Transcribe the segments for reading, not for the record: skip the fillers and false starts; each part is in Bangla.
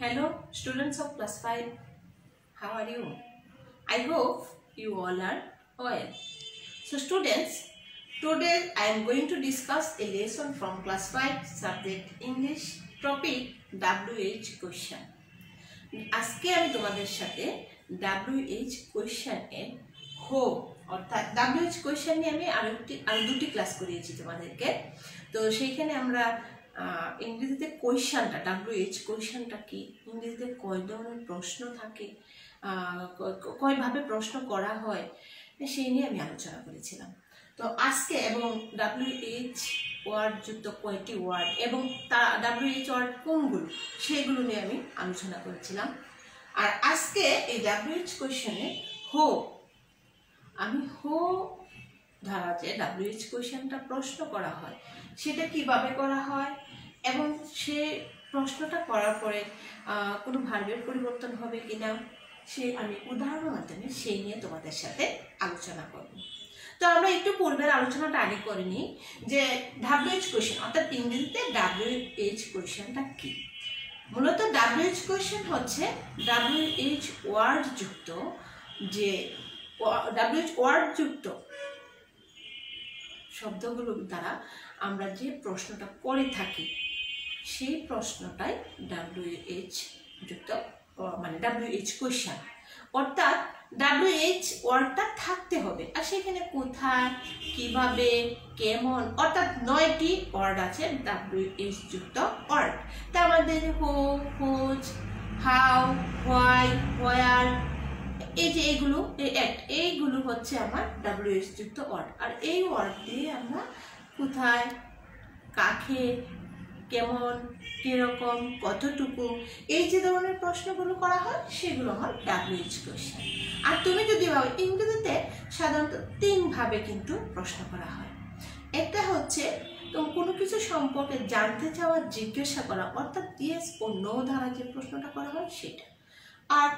Hello students of class 5, how are you? I hope you all are well. So students, today I am going to discuss a lesson from class 5 subject English topic WH question. আজকে আমি তোমাদের সাথে WH question এর হো অর্থাৎ WH question নিয়ে আমি আরো দুটি ক্লাস করিয়েছি তোমাদেরকে। তো সেইখানে আমরা ইংরেজিতে কোয়েশ্চনটা WH কোয়েশ্চনটা কি, ইংরেজিতে কয় ধরনের প্রশ্ন থাকে, কয়ভাবে প্রশ্ন করা হয় সেই নিয়ে আমি আলোচনা করেছিলাম। তো আজকে এবং WH ওয়ার্ড যুক্ত কয়টি ওয়ার্ড এবং WH ওয়ার্ড কোনগুলো সেগুলো নিয়ে আমি আলোচনা করেছিলাম। আর আজকে এই WH কোয়েশ্চনে হো আমি হো ধারা যে WH কোয়েশ্চনটা প্রশ্ন করা হয় সেটা কিভাবে করা হয় এবং সে প্রশ্নটা করার পরে কোনো ভার্বের পরিবর্তন হবে কিনা সে আমি উদাহরণের মাধ্যমে সেই নিয়ে তোমাদের সাথে আলোচনা করব। তো আমরা একটু পূর্বের আলোচনাটা আগে করে নিই যে WH কোয়েশ্চন অর্থাৎ ইংরেজিতে WH কোয়েশ্চনটা কি। মূলত WH কোয়েশ্চন হচ্ছে WH ওয়ার্ড যুক্ত যে WH ওয়ার্ড যুক্ত শব্দগুলোর দ্বারা আমরা যে প্রশ্নটা করে থাকি সেই প্রশ্নটাই WH যুক্ত মানে WH কোয়েশ্চন। অর্থাৎ WH ওয়ার্ডটা থাকতে হবে আর সেখানে কোথায়, কিভাবে, কেমন অর্থাৎ 9টি ওয়ার্ড আছে WH যুক্ত ওয়ার্ড। তা আমাদের হো, হোজ, হাউ, হোয়াই, হোয়ার এই যে এইগুলো হচ্ছে আমার WH যুক্ত ওয়ার্ড। আর এই ওয়ার্ড দিয়ে আমরা কোথায়, কাকে, কেমন, কিরকম, কতটুকু এই যে ধরনের প্রশ্নগুলো করা হয় সেগুলো আমার WH কোয়েশ্চন। আর তুমি যদি ভাবো ইংরেজিতে সাধারণত 3 ভাবে কিন্তু প্রশ্ন করা হয়। একটা হচ্ছে তুমি কোনো কিছু সম্পর্কে জানতে চাওয়া, জিজ্ঞাসা করা অর্থাৎ ইয়েস ও নো দ্বারা যে প্রশ্নটা করা হয় সেটা। আর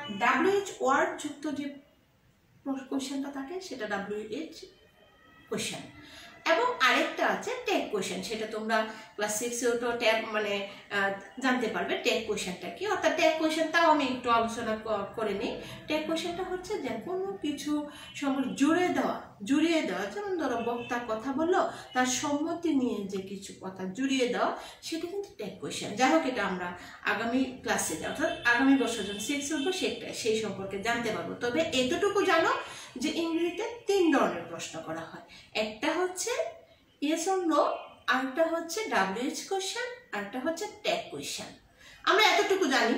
WH ওয়ার্ড যুক্ত যে কোয়েশ্চনটা থাকে সেটা WH কোয়েশ্চন। এবং আরেকটা আছে টেক কোয়েশ্চন, সেটা তোমরা ক্লাস 6এও তো মানে জানতে পারবে টেক কোয়েশ্চনটা কি। অর্থাৎ টেক কোয়েশ্চনটাও আমি একটু আলোচনা করে নিই। টেক কোয়েশ্চনটা হচ্ছে যে কোনো কিছু সম্পর্কে জুড়িয়ে দেওয়া যেমন ধরো বক্তা কথা বললো তার সম্মতি নিয়ে যে কিছু কথা জুড়িয়ে দেওয়া সেটা কিন্তু টেক কোয়েশ্চন। যাই হোক এটা আমরা আগামী ক্লাসে অর্থাৎ আগামী বছর যখন 6 উঠবো সেই সম্পর্কে জানতে পারবো। তবে এতটুকু জানো যে ইংরেজিতে 3 ধরনের প্রশ্ন করা হয়। একটা হচ্ছে ইয়েস অর নো, আরেকটা হচ্ছে WH কোয়েশ্চন, আরেকটা হচ্ছে টেক কোয়েশ্চন। আমরা এতটুকু জানি।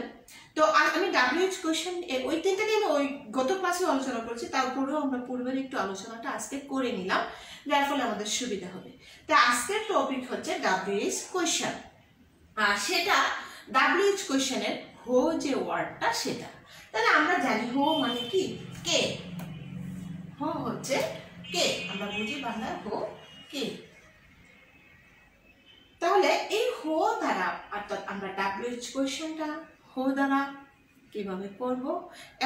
তো আমি WH কোয়েশ্চন ওই 3টা নিয়ে ওই গত ক্লাসে আলোচনা করেছি, তারপরেও আমরা পূর্বের একটু আলোচনাটা আজকে করে নিলাম যার ফলে আমাদের সুবিধা হবে। তো আজকের টপিক হচ্ছে WH কোয়েশ্চন। আর সেটা WH কোয়েশ্চনের হো যে ওয়ার্ডটা সেটা। তাহলে আমরা জানি হো মানে কি, কে। হো হচ্ছে কে, আমরা বুঝি বাংলায় হো কে। তাহলে এই হো দ্বারা অর্থাৎ আমরা WH কোয়েশ্চনটা হো দ্বারা কিভাবে করব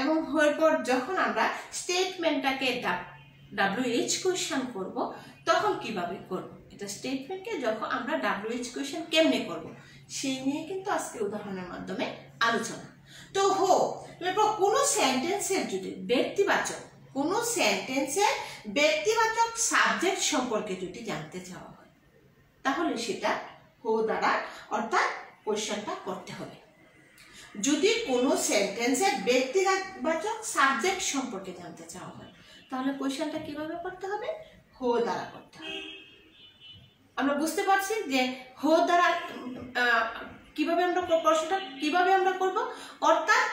এবং হওয়ার পর যখন আমরা স্টেটমেন্টটাকে WH কোয়েশ্চন করব তখন কিভাবে করব, এটা স্টেটমেন্টকে যখন আমরা WH কোয়েশ্চন কেমনে করব সেই নিয়ে কিন্তু আজকে উদাহরণের মাধ্যমে আলোচনা। তো হো কোনো সেন্টেন্সের যদি ব্যক্তিবাচক সাবজেক্ট সম্পর্কে যদি জানতে চাওয়া হয় তাহলে সেটা হো দ্বারা অর্থাৎ কোয়েশ্চনটা করতে হবে। যদি কোনো সেন্টেন্সের ব্যক্তিবাচক সাবজেক্ট সম্পর্কে জানতে চাওয়া হয় তাহলে কোয়েশ্চনটা কিভাবে করতে হবে, হো দ্বারা করতে হবে। আমরা বুঝতে পারছি যে হো দ্বারা কিভাবে আমরা প্রশ্নটা কিভাবে আমরা করব। অর্থাৎ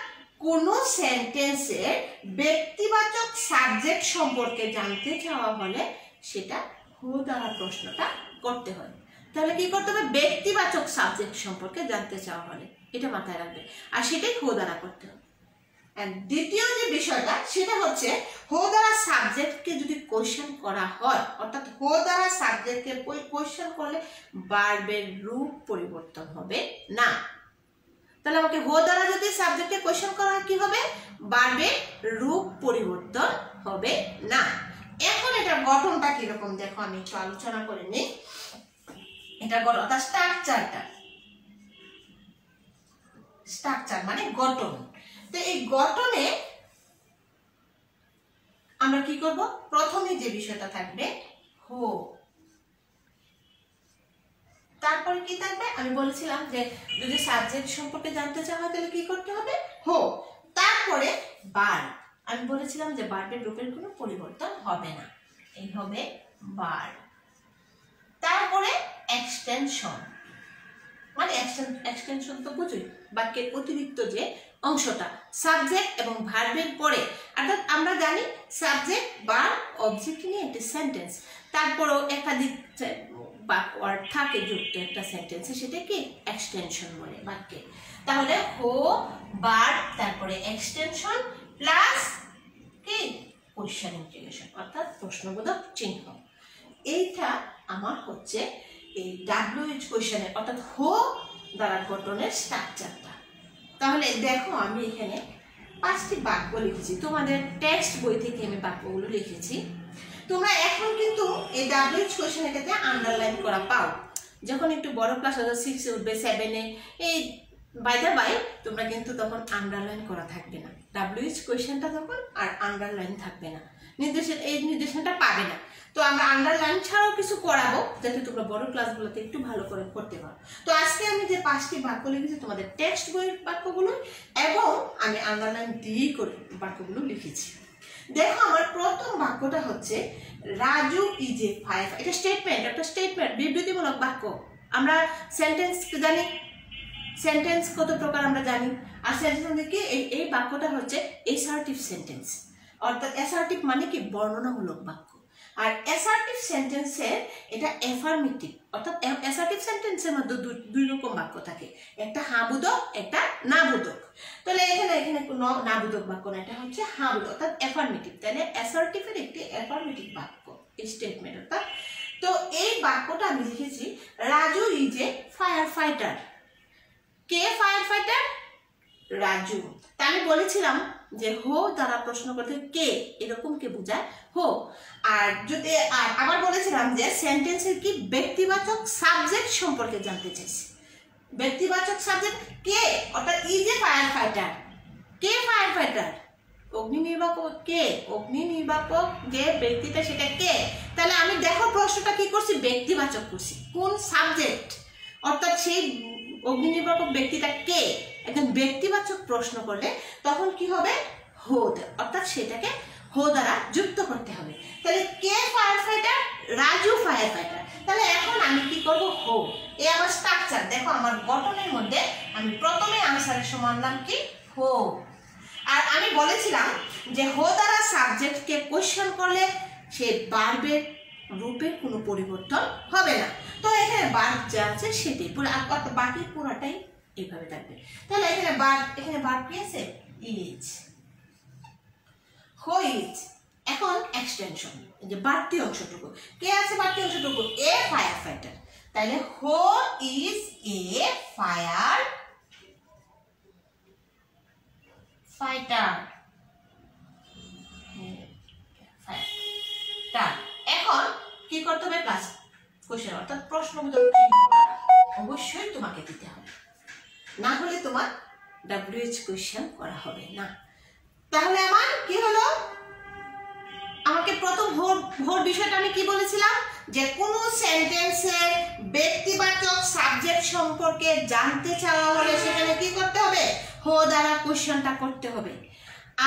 কোনো সেন্টেন্সের ব্যক্তিবাচক সাবজেক্ট সম্পর্কে জানতে চাওয়া হলে সেটা হো দ্বারা প্রশ্নটা করতে হয়। তাহলে কি করতে হবে, ব্যক্তিবাচক সাবজেক্ট সম্পর্কে জানতে চাওয়া হলে এটা মাথায় রাখবে আর সেটাই হো দ্বারা করতে হবে। দ্বিতীয় যে বিষয়টা সেটা হচ্ছে হো দ্বারা সাবজেক্টকে যদি কোয়েশ্চেন করা হয় অর্থাৎ হো দ্বারা সাবজেক্টকে কোয়েশ্চেন করলে ভার্বের রূপ পরিবর্তন হবে না। তাহলে আমাকে হো দ্বারা যদি সাবজেক্টকে কোয়েশ্চেন করা হয় কি হবে, ভার্বের রূপ পরিবর্তন হবে না। এখন এটা গঠনটা কিরকম দেখো আমি একটু আলোচনা করে নিই। এটা গঠনটা স্ট্রাকচারটা স্ট্রাকচার মানে গঠন। তো এই গঠনে আমরা কি করব, প্রথমে যে বিষয়টা থাকবে হো, তারপর কি থাকবে, আমি বলেছিলাম যে যদি সাবজেক্ট সম্পর্কে জানতে চাও তাহলে কি করতে হবে, হো, তারপরে ভার্ব। আমি বলেছিলাম যে ভার্বের রূপের কোনো পরিবর্তন হবে না, এই হবে ভার্ব। তারপরে এক্সটেনশন, মানে এক্সটেনশন তো বুঝুই, বাক্যের অতিরিক্ত যে অংশটা সাবজেক্ট এবং ভার্বের পরে, অর্থাৎ আমরা জানি সাবজেক্ট ভার্ব অবজেক্ট নিয়ে একটা সেন্টেন্স, তারপরেও একাধিক ওয়ার্ড থাকে যুক্ত একটা সেন্টেন্সে, সেটা কি এক্সটেনশন বলে বাক্যে। তাহলে হো, ভার্ব, তারপরে এক্সটেনশন প্লাস কি কোয়েশ্চেন ইন্টিগ্রেশন অর্থাৎ প্রশ্নবোধক চিহ্ন। এইটা আমার হচ্ছে এই WH কোয়েশ্চেনের অর্থাৎ হো দ্বারা গঠনের স্ট্রাকচারটা। তাহলে দেখো আমি এখানে 5টি বাক্য লিখেছি, তোমাদের টেক্সট বই থেকে আমি বাক্যগুলো লিখেছি। তোমরা এখন কিন্তু এই WH কোয়েশ্চেনের ক্ষেত্রে আন্ডারলাইন করা পাও, যখন একটু বড় ক্লাস হয়তো 6 এ উঠবে, 7 এ, এই বাই দ্য বাই তোমরা কিন্তু তখন আন্ডারলাইন করা থাকবে না, WH কোয়েশ্চেনটা তখন আর আন্ডারলাইন থাকবে না, এই নির্দেশনটা পাবে না। তো আমরা আন্ডারলাইন ছাড়াও কিছু করাবো যাতে তোমরা বড় ক্লাসগুলোতে একটু ভালো করে করতে পারো। তো আজকে আমি যে 5টি বাক্য লিখেছি তোমাদের টেক্সট বইয়ের বাক্যগুলো, এবং আমি আন্ডারলাইন দিয়েই করে বাক্যগুলো লিখেছি। দেখো আমার প্রথম বাক্যটা হচ্ছে রাজু ইজ এ ফায়ার। এটা স্টেটমেন্ট, একটা স্টেটমেন্ট, বিবৃতিমূলক বাক্য। আমরা সেন্টেন্স জানি, সেন্টেন্স কত প্রকার আমরা জানি, আর সেন্টেন্স কি এই বাক্যটা হচ্ছে অ্যাসার্টিভ সেন্টেন্স, অর্থাৎ অ্যাসার্টিভ মানে কি বর্ণনামূলক বাক্য। আর অ্যাসার্টিভ সেন্টেন্সের এটা অ্যাফার্মেটিভ, অর্থাৎ অ্যাসার্টিভ সেন্টেন্সের মধ্যে দুই রকম বাক্য থাকে, একটা হ্যাঁ বোধক, একটা না বোধক। তাহলে এখানে কোনো না বোধক বাক্য না, এটা হচ্ছে হ্যাঁ বোধক অর্থাৎ অ্যাফার্মেটিভ। তাহলে অ্যাসার্টিভের একটি অ্যাফার্মেটিভ বাক্য স্টেটমেন্ট অর্থাৎ। তো এই বাক্যটা আমি লিখেছি Raju is a fire fighter. K fire fighter? Raju. তা আমি বলেছিলাম যে হো দ্বারা প্রশ্ন করতে কে, এরকম কে বোঝায় হো। আর যদি আবার বলেছিলাম যে সেন্টেন্সের কি ব্যক্তিবাচক সাবজেক্ট সম্পর্কে জানতে চাইছি, ব্যক্তিবাচক সাবজেক্ট কে, অর্থাৎ is a fire fighter. K fire fighter? অগ্নি নির্বাপক। কে অগ্নি নির্বাপক যে ব্যক্তিটা সেটা কে? তাহলে আমি দেখো প্রশ্নটা কি করছি, ব্যক্তিবাচক করছি। কোন সাবজেক্ট, অর্থাৎ সেই অগ্নি নির্বাপক ব্যক্তিটা কে, একজন ব্যক্তিবাচক প্রশ্ন করলে তখন কি হবে, হো, অর্থাৎ সেটাকে হো দ্বারা যুক্ত করতে হবে। তাহলে কে fire fighter? Raju fire fighter. তাহলে এখন আমি কি করব, হো। এই আমার স্ট্রাকচার দেখো, আমার গঠনের মধ্যে আমি প্রথমে আনসারের সমান নাম কি হো। আর আমি বলেছিলাম যে হো দ্বারা সাবজেক্টকে কোয়েশ্চেন করলে সে ভার্বের রূপের কোনো পরিবর্তন হবে না। তো এখানে ভার্ব যা আছে সেটাই পুরো, বাকি পুরোটাই এইভাবে থাকবে। তাহলে এখানে ভার্ব কি আছে, ইজ, হো ইজ। এখন এক্সটেনশন, যে বাড়তি অংশটুকু, কে আছে বাড়তি অংশটুকু, এ ফায়ার ফাইটার। তাহলে who is a fire fighter. এখন কি করতে হবে, প্লাস কোশ্চেন অর্থাৎ প্রশ্নবোধক চিহ্নটা অবশ্যই তোমাকে দিতে হবে, না হলে তোমার WH কোশ্চেন করা হবে না। তাহলে আমার কি হলো, আমাকে প্রথম হোর বিষয়টা আমি কি বলেছিলাম, যে কোনো সেন্টেন্সের ব্যক্তিবাচক সাবজেক্ট সম্পর্কে জানতে চাওয়া হলে সেখানে কি করতে হবে, হো দ্বারা কোশ্চেনটা করতে হবে।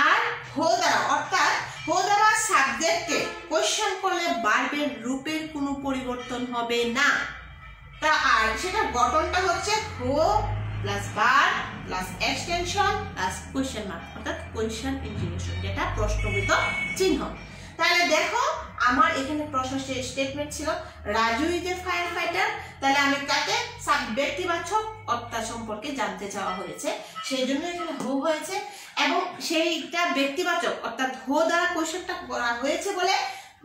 আর হো দ্বারা, অর্থাৎ হো দ্বারা সাবজেক্টকে কোশ্চেন করলে ভার্বের রূপের কোনো পরিবর্তন হবে না। তা আর সেটা গঠনটা হচ্ছে হো plus verb plus extension plus question mark, অর্থাৎ কোশ্চেন ইন্টিগ্রেশন, যেটা প্রশ্নবোধক চিহ্ন। তাহলে দেখো আমার এখানে প্রশ্ন স্টেটমেন্ট ছিল Raju is a fire fighter. তাহলে আমি কাকে ব্যক্তিবাচক অর্থ সম্পর্কে জানতে চাওয়া হয়েছে, সেই জন্য এখানে হো হয়েছে, এবং সেইটা ব্যক্তিবাচক অর্থাৎ হো দ্বারা কোশ্চেনটা করা হয়েছে বলে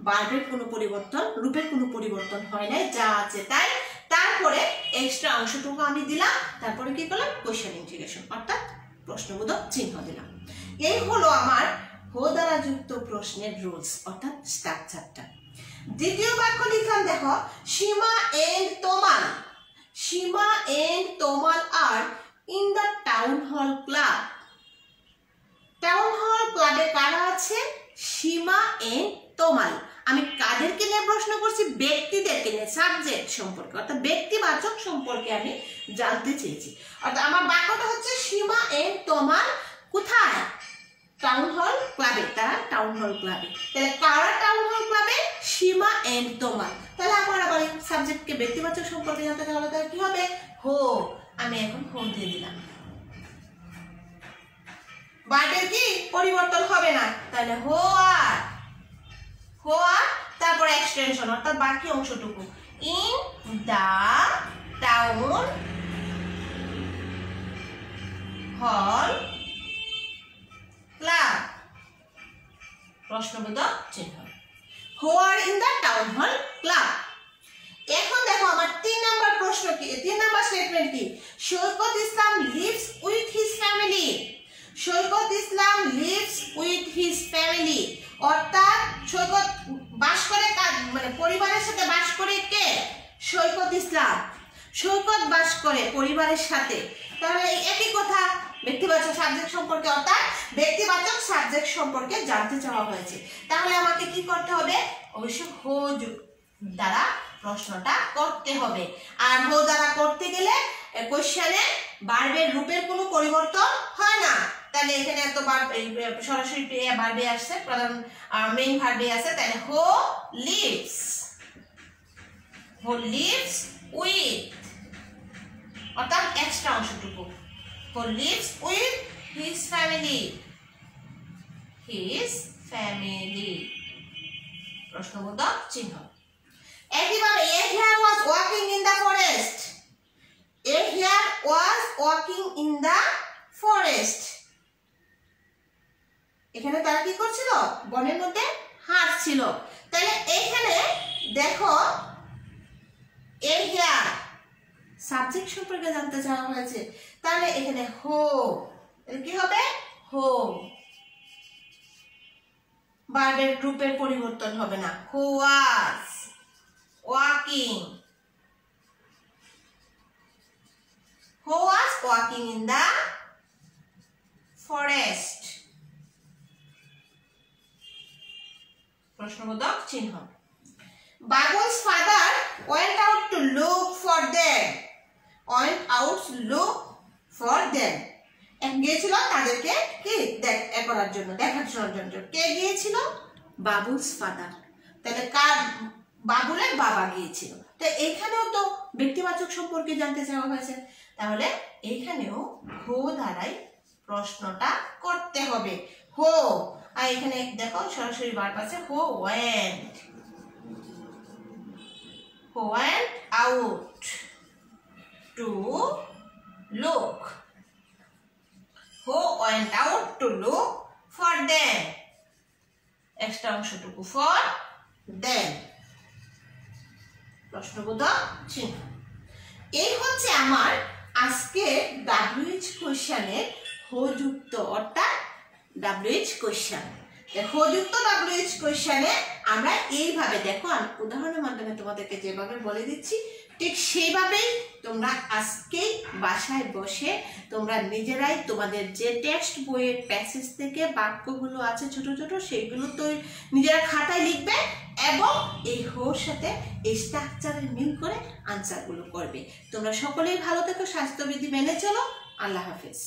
ভার্বের কোনো পরিবর্তন, রূপের কোনো পরিবর্তন হয় নাই, যা আছে তাই। তারপরে এক্সট্রা অংশটুকু আমি দিলাম, তারপরে কি করলাম, কোশ্চেন ইন্টিগ্রেশন অর্থাৎ প্রশ্নবোধক চিহ্ন দিলাম। এই হলো আমার হো দ্বারা যুক্ত প্রশ্নের রুলস অর্থাৎ স্ট্রাকচারটা। দ্বিতীয় বাক্য লিখলাম, দেখো Seema and Tamal. Seema and Tamal are in the town hall club. Town hall ক্লাবে কারা আছে? সীমা এন্ড তমাল। আমি কাদেরকে নিয়ে প্রশ্ন করছি? ব্যক্তিদেরকে নিয়ে, সাবজেক্ট সম্পর্কে, অর্থাৎ ব্যক্তিবাচক সম্পর্কে আমি জানতে চেয়েছি। অর্থাৎ আমার বাক্যটা হচ্ছে সীমা এন্ড তমাল কোথায়? টাউন হল ক্লাবে। তারা টাউন হল ক্লাবে। তাহলে কারা টাউন হল ক্লাবে? সীমা এন্ড তমাল। তাহলে আমার আবার সাবজেক্টকে ব্যক্তিবাচক সম্পর্কে জানতে চাইলে তাহলে কি হবে? হো। আমি এখন হো দিয়ে দিলাম। বার্বের কি পরিবর্তন হবে না, তাহলে হো আর তারপর এক্সটেনশন অর্থাৎ বাকি অংশটুকু in the town hall club, প্রশ্নবোধক চিহ্ন। Who are in the town hall club. এখন দেখো আমার 3 নাম্বার প্রশ্ন কি, 3 নাম্বার স্টেটমেন্ট কি? Saikat Islam lives with his family. Saikat Islam lives with his family, অর্থাৎ সৈকত বাস করে মানে পরিবারের সাথে বাস করে কে? সৈকত ইসলাম। সৈকত বাস করে পরিবারের সাথে। তাহলে একই কথা, ব্যক্তিবাচক সাবজেক্ট সম্পর্কে, অর্থাৎ ব্যক্তিবাচক সাবজেক্ট সম্পর্কে জানতে চাওয়া হয়েছে। তাহলে আমাকে কি করতে হবে? অবশ্যই হো দ্বারা প্রশ্নটা করতে হবে। আর হো দ্বারা করতে গেলে কোশ্চেনে ভার্বের রূপের কোনো পরিবর্তন হয় না। তাহলে এখানে এত সরাসরি ভার্বে আসছে, প্রধান মেইন ভার্বে আছে। তাহলে হো লিভস উইথ, অর্থাৎ এক্সট্রা অংশটুকু, হো লিভস উইথ হিজ ফ্যামিলি, প্রশ্নবোধক চিহ্ন। একইভাবে a hare was walking in the forest. A hare was walking in the forest, এখানে তারা কি করছিল? বনের মধ্যে হাঁটছিল। তাহলে এখানে দেখো এ হেয়ার সাবজেক্ট সম্পর্কে জানতে চাওয়া হয়েছে। তাহলে এখানে হো, কি হবে? হো। ভার্বের রূপের পরিবর্তন হবে না। হো ওয়াজ ওয়াকিং, হো ওয়াজ ওয়াকিং ইন দ্য ফরেস্ট, প্রশ্নবোধক চিহ্ন। Babul's father went out to look for them. গিয়েছিল তাদেরকে কি করার জন্য, দেখাশোনার জন্য। কে গিয়েছিল? বাবুলস ফাদার। তাহলে কার? বাবুলের বাবা গিয়েছিল। তো এইখানেও তো ব্যক্তিবাচক সম্পর্কে জানতে চাওয়া হয়েছে। তাহলে এইখানেও হো দ্বারাই প্রশ্নটা করতে হবে। হো, আর এখানে দেখো সরাসরি ভার্ব আছে, হো ওয়েন্ট আউট টু লুক। হো went out to look for them, extra অংশটুকু ফর দেম, প্রশ্নবোধক চিহ্ন। এই হচ্ছে আমার আজকে WH কোশ্চেনের হো যুক্ত, অর্থাৎ WH কোশ্চেন। হো যুক্ত WH কোশ্চেনে আমরা এইভাবে, দেখো আমি উদাহরণের মাধ্যমে তোমাদেরকে যেভাবে বলে দিচ্ছি ঠিক সেইভাবেই তোমরা আজকেই বাসায় বসে তোমরা নিজেরাই তোমাদের যে টেক্সট বইয়ের প্যাসেজ থেকে বাক্যগুলো আছে ছোট ছোট, সেইগুলো তো নিজেরা খাতায় লিখবে এবং এই হোর সাথে এই স্ট্রাকচারের মিল করে আনসারগুলো করবে। তোমরা সকলেই ভালো থেকো, স্বাস্থ্যবিধি মেনে চলো। আল্লাহ হাফেজ।